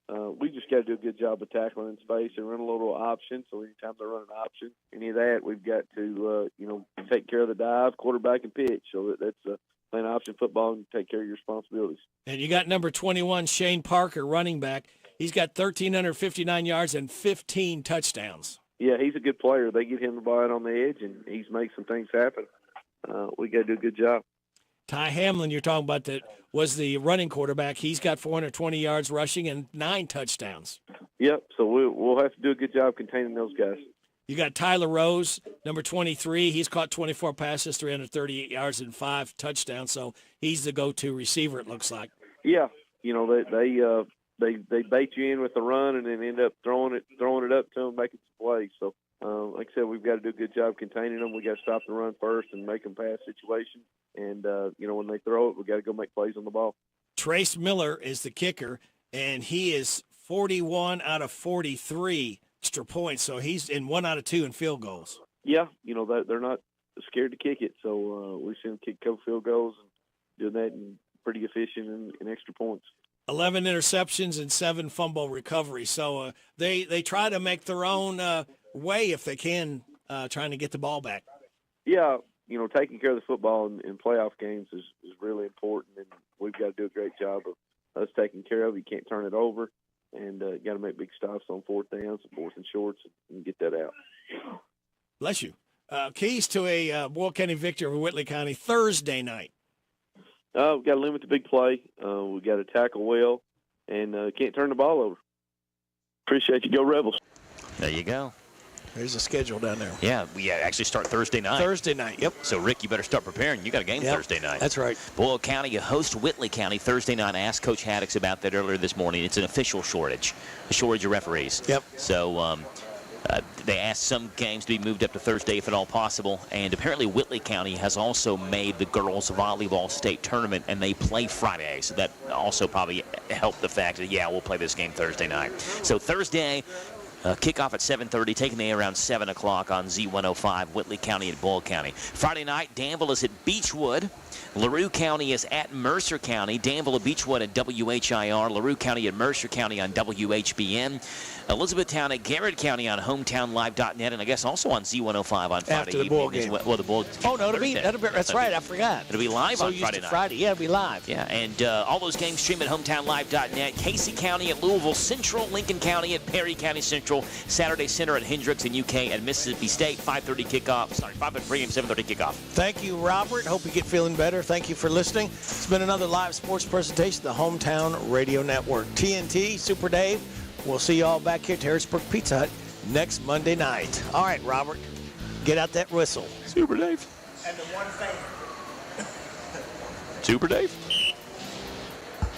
We just got to do a good job of tackling in space and run a little option. So anytime they run an option, any of that, we've got to, take care of the dive, quarterback, and pitch. So that's playing option football and take care of your responsibilities. And you got number 21, Shane Parker, running back. He's got 1,359 yards and 15 touchdowns. Yeah, he's a good player. They get him the ball out on the edge, and he's made some things happen. We got to do a good job. Ty Hamlin, you're talking about, that was the running quarterback. He's got 420 yards rushing and 9 touchdowns. Yep, so we'll have to do a good job containing those guys. You got Tyler Rose, number 23. He's caught 24 passes, 338 yards, and 5 touchdowns. So he's the go-to receiver, it looks like. Yeah, they they bait you in with the run and then end up throwing it up to them, making some plays. So, like I said, we've got to do a good job containing them. We got to stop the run first and make them pass situations. And when they throw it, we got to go make plays on the ball. Trace Miller is the kicker, and he is 41 out of 43 extra points. So he's in 1 out of 2 in field goals. Yeah, they're not scared to kick it. So we've seen them kick a couple field goals and doing that and pretty efficient in extra points. 11 interceptions and 7 fumble recoveries. So they try to make their own way if they can, trying to get the ball back. Yeah, taking care of the football in playoff games is really important, and we've got to do a great job of us taking care of it. You can't turn it over, and you got to make big stops on 4th downs and 4th and shorts and get that out. Bless you. Keys to a Boyle County victory over Whitley County Thursday night. We've got to limit the big play. We've got to tackle well, and can't turn the ball over. Appreciate you. Go Rebels. There you go. There's a schedule down there. Yeah, we actually start Thursday night. Thursday night, yep. So, Rick, you better start preparing. You got a game Thursday night. That's right. Boyle County, you host Whitley County Thursday night. I asked Coach Haddix about that earlier this morning. It's an official shortage, a shortage of referees. Yep. So, they asked some games to be moved up to Thursday if at all possible. And apparently Whitley County has also made the girls volleyball state tournament, and they play Friday. So that also probably helped the fact that, we'll play this game Thursday night. So Thursday, kickoff at 7:30, taking the air around 7 o'clock on Z105, Whitley County and Boyle County. Friday night, Danville is at Beechwood. LaRue County is at Mercer County. Danville at Beechwood at WHIR. LaRue County at Mercer County on WHBN. Elizabethtown at Garrett County on HometownLive.net, and I guess also on Z105 on Friday after the Boyle game. Well, the Boyle. Oh no, that's right. I forgot. It'll be live on Friday night. Friday, yeah, it'll be live. Yeah, and all those games stream at HometownLive.net. Casey County at Louisville Central. Lincoln County at Perry County Central. Saturday Center at Hendricks and UK at Mississippi State. 5:30 kickoff. Sorry, 5:30 7:30 kickoff. Thank you, Robert. Hope you get feeling better. Thank you for listening. It's been another live sports presentation, the Hometown Radio Network. TNT, Super Dave. We'll see you all back here at Harrisburg Pizza Hut next Monday night. All right, Robert, get out that whistle. Super Dave. And the one thing. Super Dave.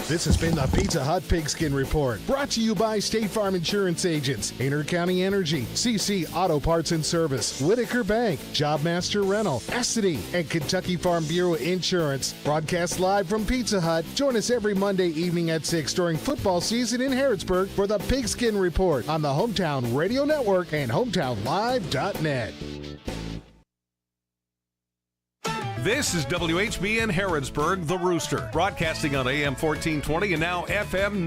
This has been the Pizza Hut Pigskin Report, brought to you by State Farm Insurance Agents, Intercounty Energy, CC Auto Parts and Service, Whitaker Bank, Jobmaster Rental, Essity, and Kentucky Farm Bureau Insurance. Broadcast live from Pizza Hut. Join us every Monday evening at 6 during football season in Harrodsburg for the Pigskin Report on the Hometown Radio Network and HometownLive.net. This is WHBN Harrodsburg, The Rooster, broadcasting on AM 1420 and now FM 90.